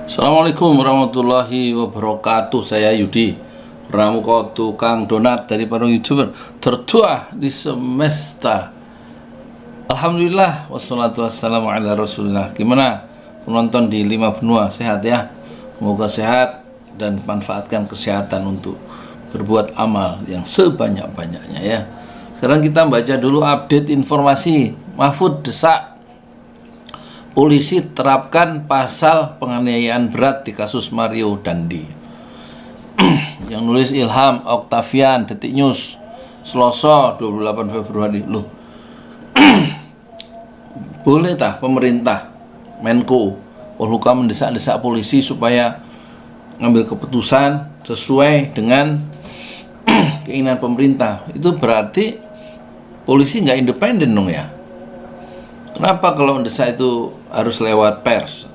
Assalamualaikum warahmatullahi wabarakatuh. Saya Yudi Pramuko, tukang donat dari para YouTuber tertua di semesta. Alhamdulillah, wassalatu wassalamu ala rasulillah. Gimana penonton di 5 benua, sehat ya? Semoga sehat dan manfaatkan kesehatan untuk berbuat amal yang sebanyak-banyaknya ya. Sekarang kita baca dulu update informasi. Mahfud desak polisi terapkan pasal penganiayaan berat di kasus Mario Dandi. Yang nulis Ilham Oktavian, Detik News, Selasa 28 Februari. Loh, boleh tah pemerintah Menko Polhukam mendesak-desak polisi supaya ngambil keputusan sesuai dengan keinginan pemerintah? Itu berarti polisi nggak independen dong ya? Kenapa kalau mendesak itu harus lewat pers?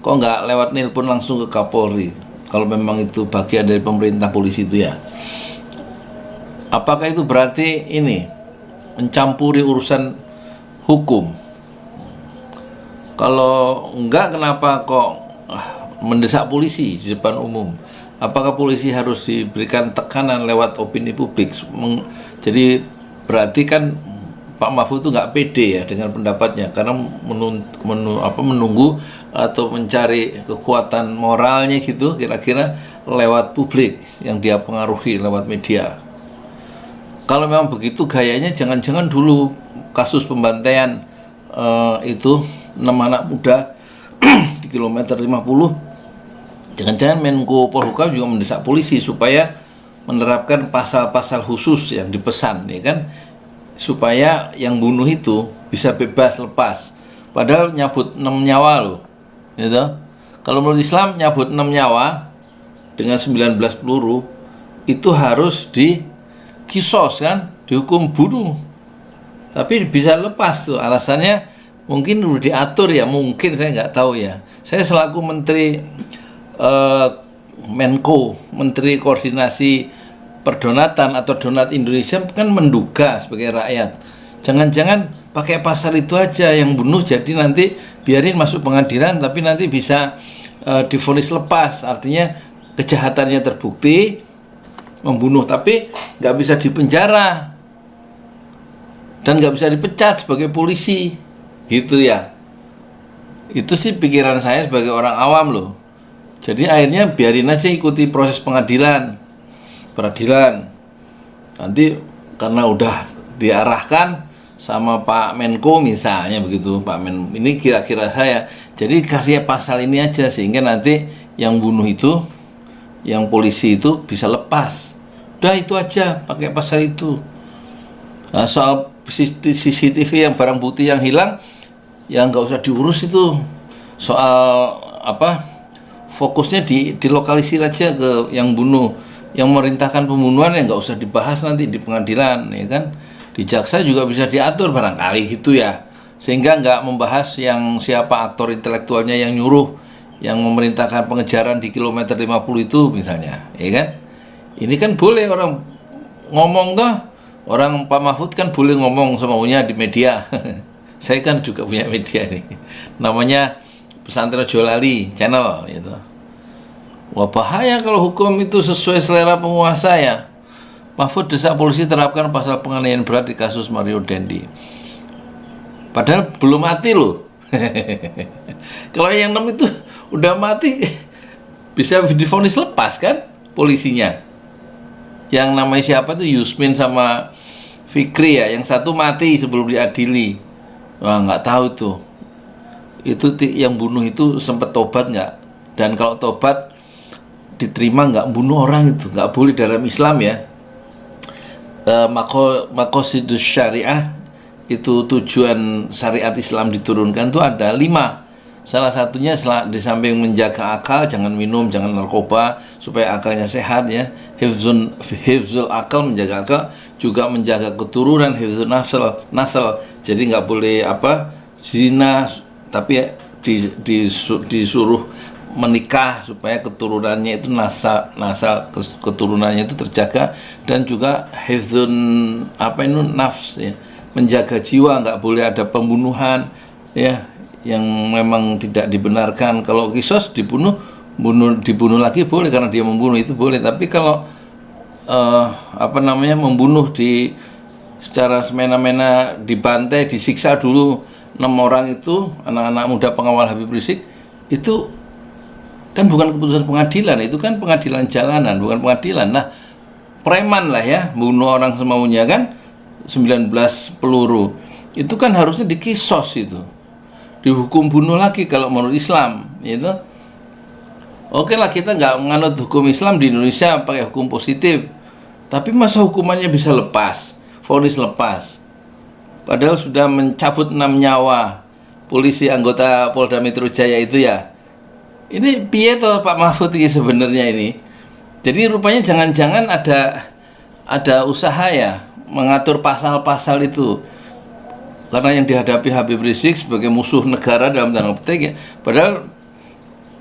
Kok nggak lewat nelpon langsung ke Kapolri? Kalau memang itu bagian dari pemerintah polisi itu ya. Apakah itu berarti ini mencampuri urusan hukum? Kalau enggak, kenapa kok mendesak polisi di depan umum? Apakah polisi harus diberikan tekanan lewat opini publik? Jadi berarti kan Pak Mahfud itu nggak pede ya dengan pendapatnya, karena menunggu atau mencari kekuatan moralnya gitu kira-kira lewat publik yang dia pengaruhi lewat media. Kalau memang begitu gayanya, jangan-jangan dulu kasus pembantaian itu 6 anak muda di kilometer 50, jangan-jangan Menko Polhukam juga mendesak polisi supaya menerapkan pasal-pasal khusus yang dipesan, ya kan, supaya yang bunuh itu bisa bebas lepas. Padahal nyabut 6 nyawa loh, gitu. Kalau menurut Islam nyabut 6 nyawa dengan 19 peluru itu harus dikisos kan, dihukum bunuh. Tapi bisa lepas tuh, alasannya mungkin udah diatur ya, mungkin saya nggak tahu ya. Saya selaku Menteri Menko, Menteri Koordinasi Perdonatan atau Donat Indonesia kan menduga sebagai rakyat, jangan-jangan pakai pasal itu aja yang bunuh, jadi nanti biarin masuk pengadilan tapi nanti bisa divonis lepas, artinya kejahatannya terbukti membunuh tapi nggak bisa dipenjara dan nggak bisa dipecat sebagai polisi gitu ya. Itu sih pikiran saya sebagai orang awam loh. Jadi akhirnya biarin aja ikuti proses peradilan. Nanti karena udah diarahkan sama Pak Menko misalnya begitu, Pak Men, ini kira-kira saya, jadi kasih pasal ini aja sehingga nanti yang bunuh itu, yang polisi itu bisa lepas. Udah itu aja, pakai pasal itu. Nah, soal CCTV yang barang bukti yang hilang, ya nggak usah diurus itu. Soal apa? Fokusnya dilokalisir aja ke yang bunuh. Yang merintahkan pembunuhan ya nggak usah dibahas nanti di pengadilan, ya kan. Di jaksa juga bisa diatur barangkali gitu ya, sehingga nggak membahas yang siapa aktor intelektualnya yang nyuruh, yang memerintahkan pengejaran di kilometer 50 itu misalnya, ya kan. Ini kan boleh orang ngomong toh, orang Pak Mahfud kan boleh ngomong semaunya di media. Saya kan juga punya media nih, namanya Pesantren Jolali Channel gitu. Wah, bahaya kalau hukum itu sesuai selera penguasa ya. Mahfud desak polisi terapkan pasal penganiayaan berat di kasus Mario Dandi. Padahal belum mati loh. Kalau yang 6 itu udah mati, bisa divonis lepas kan polisinya. Yang namanya siapa tuh, Yusmin sama Fikri ya, yang satu mati sebelum diadili. Wah, nggak tahu tuh. Itu yang bunuh itu sempat tobat nggak? Dan kalau tobat diterima nggak bunuh orang, itu nggak boleh dalam Islam ya. Maqasidus syariah itu, tujuan syariat Islam diturunkan tuh ada 5. Salah satunya di samping menjaga akal, jangan minum, jangan narkoba supaya akalnya sehat ya. Hifzul akal, menjaga akal, juga menjaga keturunan, hifzul nasal. Jadi nggak boleh zina, tapi disuruh menikah supaya keturunannya itu nasal keturunannya itu terjaga, dan juga hifdzun nafs ya, menjaga jiwa, nggak boleh ada pembunuhan ya. yang memang tidak dibenarkan. Kalau kisos dibunuh lagi boleh karena dia membunuh, itu boleh. Tapi kalau membunuh secara semena-mena, dibantai, disiksa dulu 6 orang itu, anak-anak muda pengawal Habib Rizik, itu kan bukan keputusan pengadilan, itu kan pengadilan jalanan, bukan pengadilan. Nah, preman lah ya, bunuh orang semaunya kan, 19 peluru. Itu kan harusnya dikisos itu. Dihukum bunuh lagi kalau menurut Islam, gitu. Oke lah, kita nggak menganut hukum Islam di Indonesia, pakai hukum positif. Tapi masa hukumannya bisa lepas, vonis lepas. Padahal sudah mencabut 6 nyawa polisi anggota Polda Metro Jaya itu ya. Ini piye toh Pak Mahfud ini sebenarnya ini. Jadi rupanya jangan-jangan ada usaha ya mengatur pasal-pasal itu. Karena yang dihadapi Habib Rizik sebagai musuh negara dalam tanda petik ya. Padahal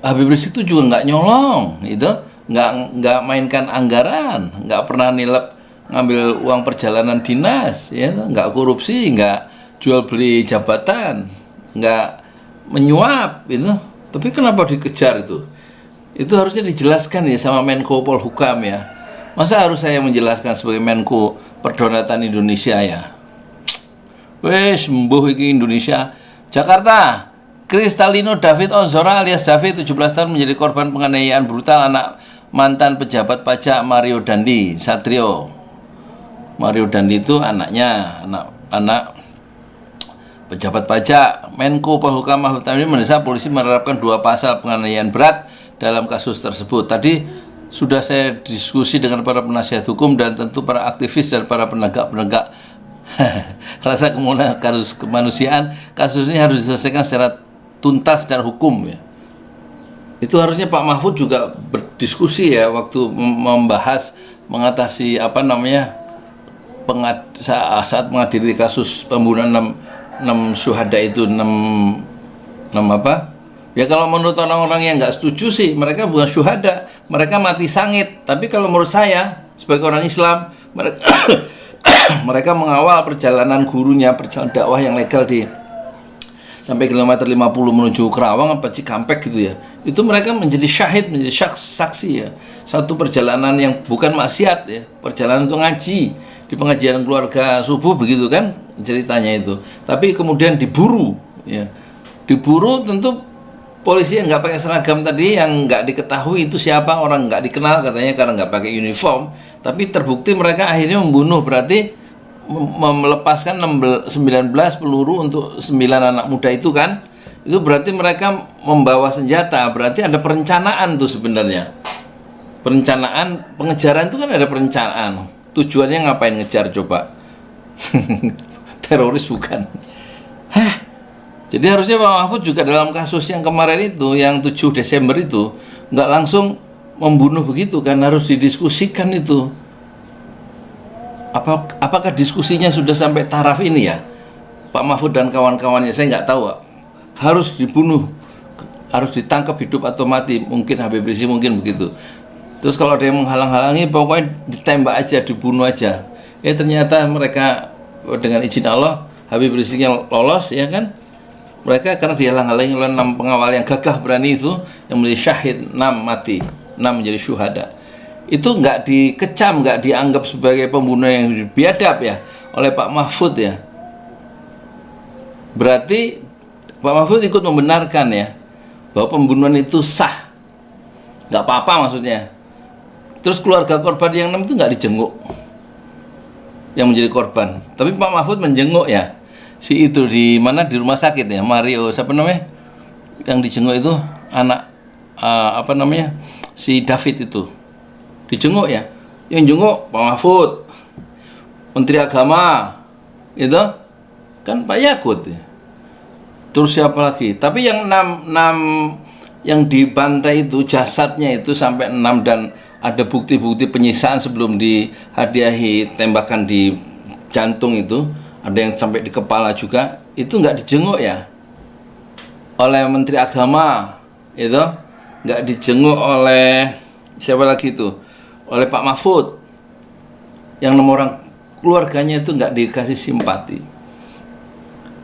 Habib Rizik itu juga nggak nyolong, itu nggak mainkan anggaran, nggak pernah nilep ngambil uang perjalanan dinas, ya, nggak korupsi, nggak jual beli jabatan, nggak menyuap, itu. Tapi kenapa dikejar itu? Itu harusnya dijelaskan ya sama Menko Polhukam ya. Masa harus saya menjelaskan sebagai Menko Perdonatan Indonesia ya? Wes sembuh iki Indonesia. Jakarta, Kristalino David Ozora alias David 17 tahun menjadi korban penganiayaan brutal anak mantan pejabat pajak Mario Dandi Satrio. Mario Dandi itu anaknya, anak pejabat pajak. Menko Polhukam Mahfud MD mendesak polisi menerapkan 2 pasal penganiayaan berat dalam kasus tersebut. Tadi sudah saya diskusi dengan para penasihat hukum dan tentu para aktivis dan para penegak rasa kasus kemanusiaan. Kasus ini harus diselesaikan secara tuntas secara hukum ya. Itu harusnya Pak Mahfud juga berdiskusi ya waktu membahas mengatasi saat mengadili kasus pembunuhan 6 syuhada itu, 6 apa? Ya kalau menurut orang-orang yang nggak setuju sih mereka bukan syuhada, mereka mati sangit. Tapi kalau menurut saya sebagai orang Islam, mereka mengawal perjalanan gurunya, perjalanan dakwah yang legal sampai kilometer 50 menuju Kerawang apa Cikampek gitu ya. Itu mereka menjadi syahid, menjadi saksi ya. Satu perjalanan yang bukan maksiat ya, perjalanan untuk ngaji di pengajian keluarga subuh begitu kan ceritanya itu. Tapi kemudian diburu ya. Diburu tentu polisi yang nggak pakai seragam tadi, yang nggak diketahui itu siapa, orang nggak dikenal katanya karena nggak pakai uniform. Tapi terbukti mereka akhirnya membunuh, berarti melepaskan 19 peluru untuk 9 anak muda itu kan. Itu berarti mereka membawa senjata, berarti ada perencanaan tuh sebenarnya. Perencanaan, pengejaran itu kan ada perencanaan. Tujuannya ngapain ngejar coba? Teroris bukan. Jadi harusnya Pak Mahfud juga dalam kasus yang kemarin itu, yang 7 Desember itu, nggak langsung membunuh begitu kan, harus didiskusikan itu. Apakah diskusinya sudah sampai taraf ini ya? Pak Mahfud dan kawan-kawannya, saya nggak tahu. Harus dibunuh, harus ditangkap hidup atau mati, mungkin Habib Rizik mungkin begitu. Terus kalau ada yang menghalang-halangi, pokoknya ditembak aja, dibunuh aja. Ternyata mereka dengan izin Allah, Habib Rizik yang lolos ya kan? Mereka karena dihalang-halangi oleh 6 pengawal yang gagah berani itu, yang menjadi syahid, 6 mati, 6 menjadi syuhada. Itu nggak dikecam, nggak dianggap sebagai pembunuhan yang biadab ya oleh Pak Mahfud ya. Berarti Pak Mahfud ikut membenarkan ya bahwa pembunuhan itu sah, nggak apa-apa maksudnya. Terus keluarga korban yang 6 itu nggak dijenguk, yang menjadi korban. Tapi Pak Mahfud menjenguk ya. Si itu di mana, di rumah sakit ya, Mario siapa namanya yang dijenguk itu, anak si David itu dijenguk ya. Yang jenguk Pak Mahfud, Menteri Agama itu kan Pak Yakut ya. Terus siapa lagi? Tapi yang 6 yang dibantai itu jasadnya itu sampai 6, dan ada bukti-bukti penyisaan sebelum dihadiahi tembakan di jantung itu, ada yang sampai di kepala juga, itu nggak dijenguk ya oleh Menteri Agama, itu nggak dijenguk oleh siapa lagi itu, oleh Pak Mahfud. Yang 6 orang keluarganya itu nggak dikasih simpati,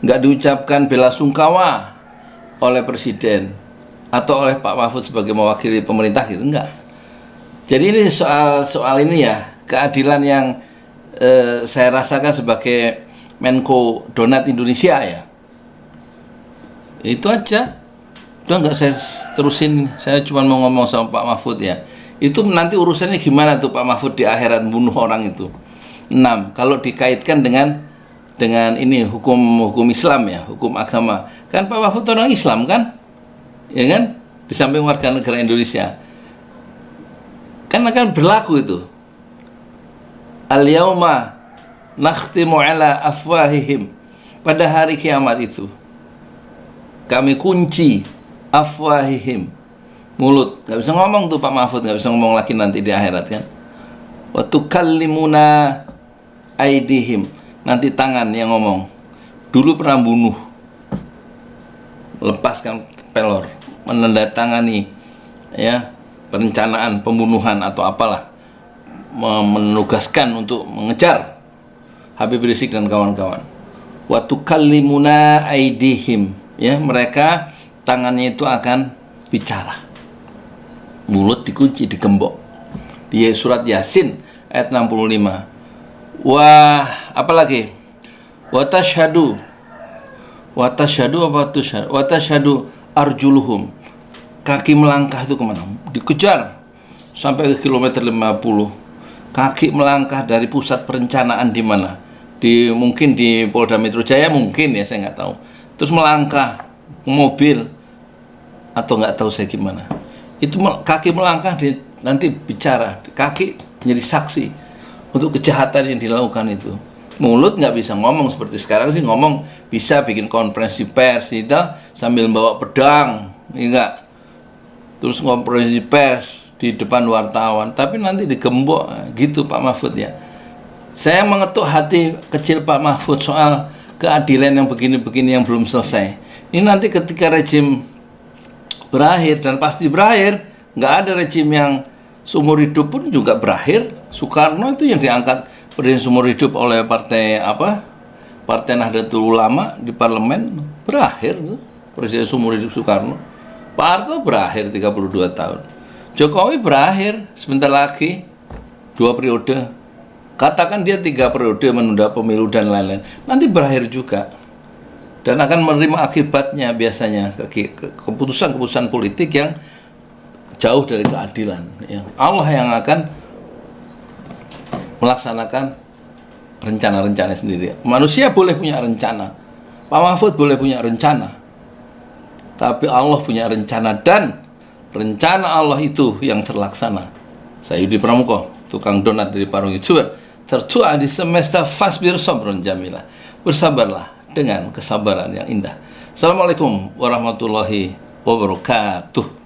nggak diucapkan bela sungkawa, oleh presiden atau oleh Pak Mahfud sebagai mewakili pemerintah gitu, enggak. Jadi ini soal ini ya, keadilan yang saya rasakan sebagai Menko Donat Indonesia ya. Itu aja. Udah nggak saya terusin, saya cuma mau ngomong sama Pak Mahfud ya. Itu nanti urusannya gimana tuh Pak Mahfud di akhirat bunuh orang itu. 6. Kalau dikaitkan dengan ini hukum Islam ya, hukum agama. Kan Pak Mahfud orang Islam kan? Ya kan? Di samping warga negara Indonesia. Kan akan berlaku itu. Al-yauma nakhtimu ala afwahihim. Pada hari kiamat itu kami kunci afwahihim, mulut, nggak bisa ngomong tuh Pak Mahfud, nggak bisa ngomong lagi nanti di akhirat kan. Wa tukallimuna aidihim, nanti tangan yang ngomong. Dulu pernah bunuh, lepaskan pelor, menandatangani ya perencanaan pembunuhan atau apalah, menugaskan untuk mengejar Habib Rizik dan kawan-kawan. Wa tukallimuna aidihim, ya mereka tangannya itu akan bicara, mulut dikunci, digembok. Di surat Yasin ayat 65. Wah, apalagi? Wa tashhadu arjuluhum. Kaki melangkah itu kemana? Dikejar sampai ke kilometer 50. Kaki melangkah dari pusat perencanaan di mana? Mungkin di Polda Metro Jaya, mungkin ya, saya nggak tahu. Terus melangkah ke mobil atau nggak tahu saya gimana. Itu kaki melangkah, nanti bicara, kaki menjadi saksi untuk kejahatan yang dilakukan itu. Mulut nggak bisa ngomong seperti sekarang sih, ngomong bisa bikin konferensi pers itu sambil bawa pedang, enggak. Terus konferensi pers di depan wartawan, tapi nanti digembok gitu Pak Mahfud ya. Saya mengetuk hati kecil Pak Mahfud soal keadilan yang begini-begini yang belum selesai. Ini nanti ketika rejim berakhir, dan pasti berakhir, nggak ada rejim yang seumur hidup pun juga berakhir. Soekarno itu yang diangkat presiden seumur hidup oleh partai Partai Nahdlatul Ulama di parlemen, berakhir tuh presiden seumur hidup Soekarno. Pak Harto berakhir 32 tahun. Jokowi berakhir sebentar lagi 2 periode. Katakan dia 3 periode menunda pemilu dan lain-lain, nanti berakhir juga. Dan akan menerima akibatnya biasanya keputusan-keputusan politik yang jauh dari keadilan ya. Allah yang akan melaksanakan rencana-rencana sendiri. Manusia boleh punya rencana, Pak Mahfud boleh punya rencana, tapi Allah punya rencana, dan rencana Allah itu yang terlaksana. Saya Yudi Pramuko, tukang donat dari Parung Hijau, tertua di semesta Fasbir Sabrun Jamilah. Bersabarlah dengan kesabaran yang indah. Assalamualaikum warahmatullahi wabarakatuh.